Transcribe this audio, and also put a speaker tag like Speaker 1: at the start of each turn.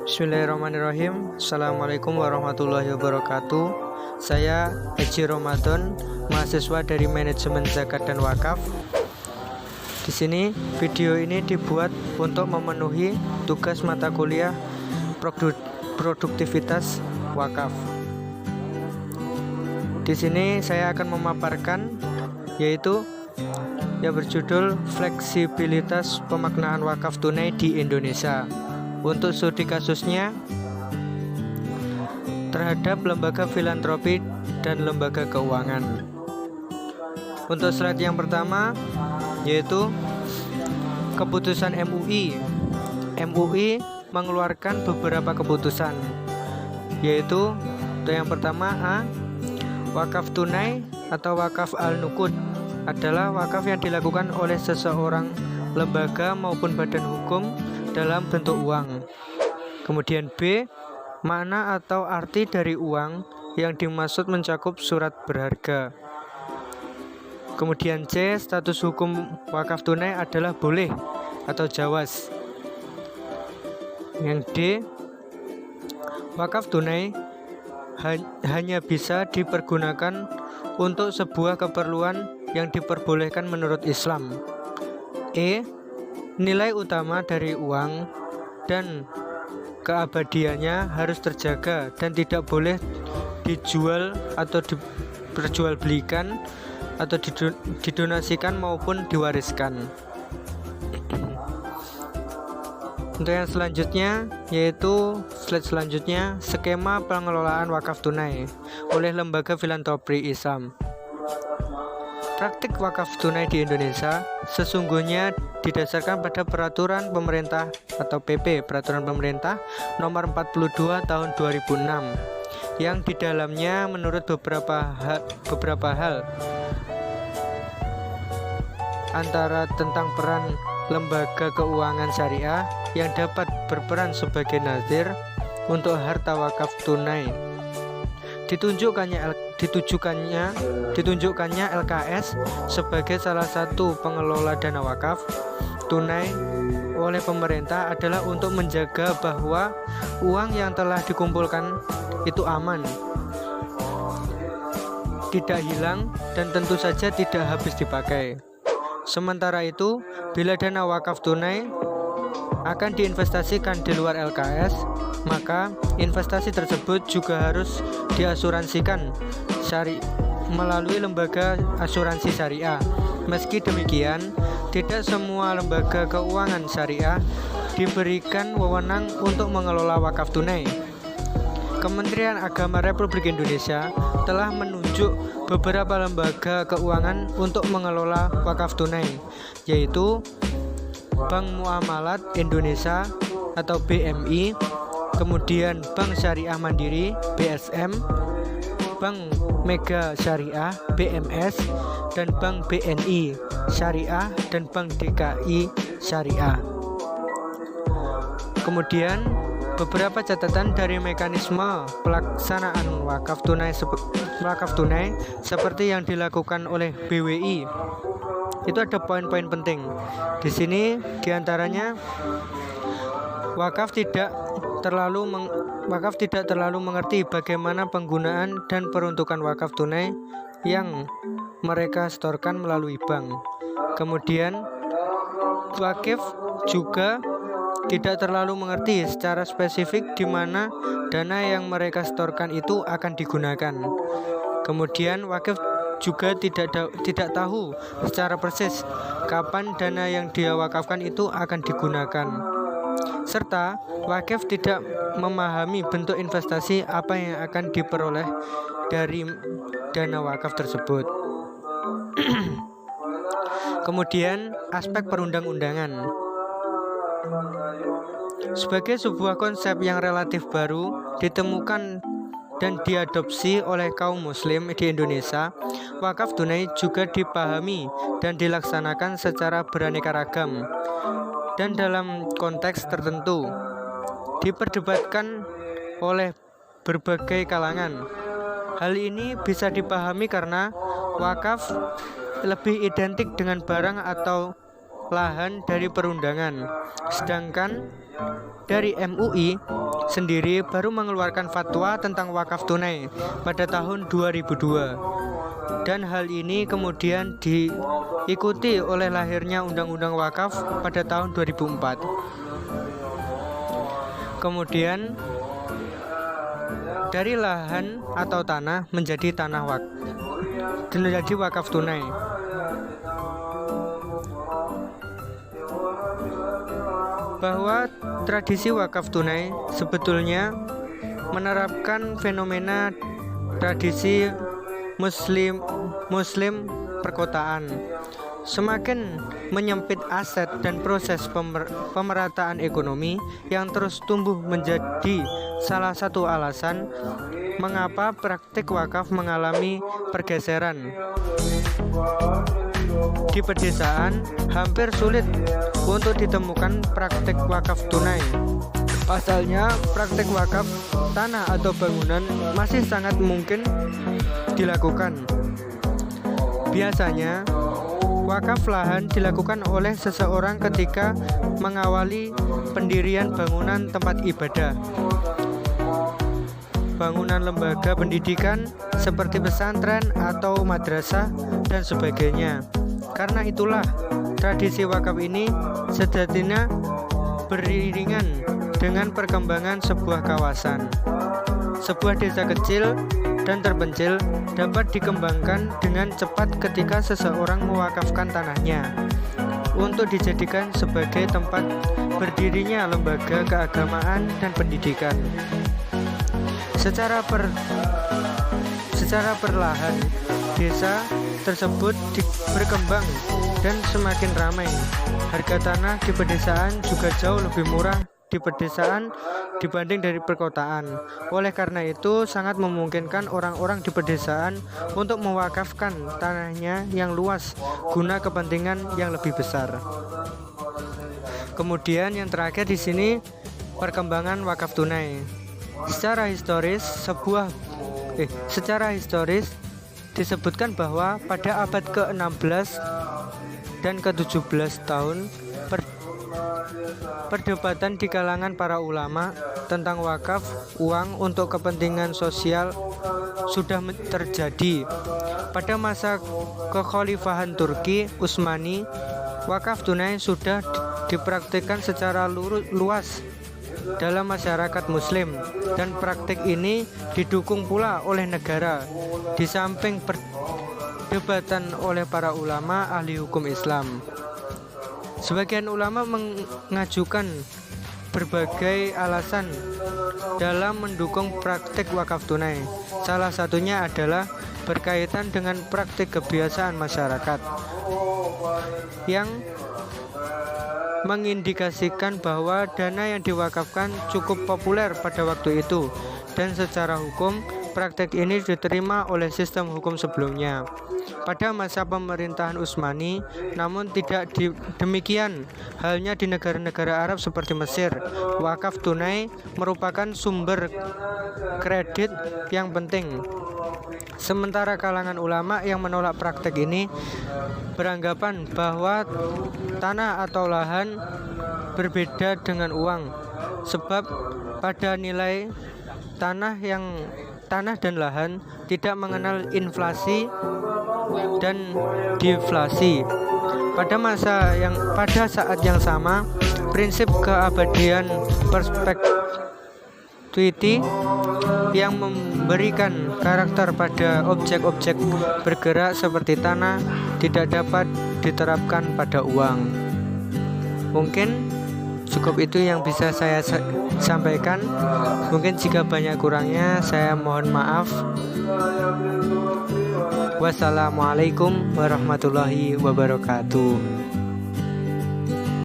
Speaker 1: Bismillahirrahmanirrahim. Assalamualaikum warahmatullahi wabarakatuh. Saya Haji Ramadan, mahasiswa dari Manajemen Zakat dan Wakaf. Di sini video ini dibuat untuk memenuhi tugas mata kuliah produktivitas wakaf. Di sini saya akan memaparkan yaitu yang berjudul fleksibilitas pemaknaan wakaf tunai di Indonesia. Untuk studi kasusnya terhadap lembaga filantropi dan lembaga keuangan. Untuk slide yang pertama yaitu keputusan MUI. MUI mengeluarkan beberapa keputusan, yaitu untuk yang pertama A. Wakaf tunai atau wakaf al-nuqud adalah wakaf yang dilakukan oleh seseorang, lembaga maupun badan hukum dalam bentuk uang. Kemudian B. Makna atau arti dari uang yang dimaksud mencakup surat berharga. Kemudian C. Status hukum wakaf tunai adalah boleh atau jawaz. Yang D. Wakaf tunai hanya bisa dipergunakan untuk sebuah keperluan yang diperbolehkan menurut Islam. E. Nilai utama dari uang dan keabadiannya harus terjaga dan tidak boleh dijual atau diperjualbelikan atau didonasikan maupun diwariskan. Untuk yang selanjutnya yaitu slide selanjutnya, skema pengelolaan wakaf tunai oleh lembaga filantropi Islam. Praktik wakaf tunai di Indonesia sesungguhnya didasarkan pada peraturan pemerintah atau PP, peraturan pemerintah nomor 42 tahun 2006, yang di dalamnya menurut beberapa hal antara tentang peran lembaga keuangan syariah yang dapat berperan sebagai nazir untuk harta wakaf tunai. Ditunjukkannya LKS sebagai salah satu pengelola dana wakaf tunai oleh pemerintah adalah untuk menjaga bahwa uang yang telah dikumpulkan itu aman, tidak hilang, dan tentu saja tidak habis dipakai. Sementara itu, bila dana wakaf tunai akan diinvestasikan di luar LKS, maka investasi tersebut juga harus diasuransikan melalui lembaga asuransi syariah. Meski demikian, tidak semua lembaga keuangan syariah diberikan wewenang untuk mengelola wakaf tunai. Kementerian Agama Republik Indonesia telah menunjuk beberapa lembaga keuangan untuk mengelola wakaf tunai, yaitu Bank Muamalat Indonesia atau BMI, kemudian Bank Syariah Mandiri BSM, Bank Mega Syariah BMS, dan Bank BNI Syariah dan Bank DKI Syariah. Kemudian beberapa catatan dari mekanisme pelaksanaan wakaf tunai seperti yang dilakukan oleh BWI. Itu ada poin-poin penting. Di sini diantaranya wakaf tidak terlalu mengerti bagaimana penggunaan dan peruntukan wakaf tunai yang mereka setorkan melalui bank. Kemudian wakif juga tidak terlalu mengerti secara spesifik di mana dana yang mereka setorkan itu akan digunakan. Kemudian wakif juga tidak tahu secara persis kapan dana yang dia wakafkan itu akan digunakan. Serta wakif tidak memahami bentuk investasi apa yang akan diperoleh dari dana wakaf tersebut. Kemudian aspek perundang-undangan. Sebagai sebuah konsep yang relatif baru ditemukan dan diadopsi oleh kaum muslim di Indonesia, wakaf tunai juga dipahami dan dilaksanakan secara beraneka ragam dan dalam konteks tertentu, diperdebatkan oleh berbagai kalangan. Hal ini bisa dipahami karena wakaf lebih identik dengan barang atau lahan dari perundangan. Sedangkan dari MUI, sendiri baru mengeluarkan fatwa tentang wakaf tunai pada tahun 2002. Dan hal ini kemudian diikuti oleh lahirnya Undang-Undang Wakaf pada tahun 2004. Kemudian dari lahan atau tanah menjadi wakaf tunai. Bahwa tradisi wakaf tunai sebetulnya menerapkan fenomena tradisi muslim perkotaan. Semakin menyempit aset dan proses pemerataan ekonomi yang terus tumbuh menjadi salah satu alasan mengapa praktik wakaf mengalami pergeseran. Di pedesaan hampir sulit untuk ditemukan praktik wakaf tunai. Pasalnya, praktik wakaf tanah atau bangunan masih sangat mungkin dilakukan. Biasanya, wakaf lahan dilakukan oleh seseorang ketika mengawali pendirian bangunan tempat ibadah, bangunan lembaga pendidikan seperti pesantren atau madrasah dan sebagainya. Karena itulah tradisi wakaf ini sejatinya beriringan dengan perkembangan sebuah kawasan. Sebuah desa kecil dan terpencil dapat dikembangkan dengan cepat ketika seseorang mewakafkan tanahnya untuk dijadikan sebagai tempat berdirinya lembaga keagamaan dan pendidikan. Secara perlahan, desa tersebut berkembang dan semakin ramai. Harga tanah di pedesaan juga jauh lebih murah di pedesaan dibanding dari perkotaan. Oleh karena itu, sangat memungkinkan orang-orang di pedesaan untuk mewakafkan tanahnya yang luas guna kepentingan yang lebih besar. Kemudian yang terakhir di sini, perkembangan wakaf tunai. Secara historis disebutkan bahwa pada abad ke-16 dan ke-17 tahun perdebatan di kalangan para ulama tentang wakaf uang untuk kepentingan sosial sudah terjadi. Pada masa kekhalifahan Turki Utsmani, wakaf tunai sudah dipraktikkan secara luas dalam masyarakat muslim, dan praktik ini didukung pula oleh negara di samping perdebatan oleh para ulama ahli hukum Islam. Sebagian ulama mengajukan berbagai alasan dalam mendukung praktik wakaf tunai. Salah satunya adalah berkaitan dengan praktik kebiasaan masyarakat yang mengindikasikan bahwa dana yang diwakafkan cukup populer pada waktu itu, dan secara hukum praktek ini diterima oleh sistem hukum sebelumnya pada masa pemerintahan Utsmani. Namun tidak demikian halnya di negara-negara Arab seperti Mesir. Wakaf tunai merupakan sumber kredit yang penting. Sementara kalangan ulama yang menolak praktek ini beranggapan bahwa tanah atau lahan berbeda dengan uang, sebab pada nilai tanah dan lahan tidak mengenal inflasi dan deflasi. Pada saat yang sama, prinsip keabadian perpetuity yang memberikan karakter pada objek-objek bergerak seperti tanah tidak dapat diterapkan pada uang. Mungkin cukup itu yang bisa saya sampaikan. Mungkin jika banyak kurangnya saya mohon maaf. Wassalamualaikum warahmatullahi wabarakatuh.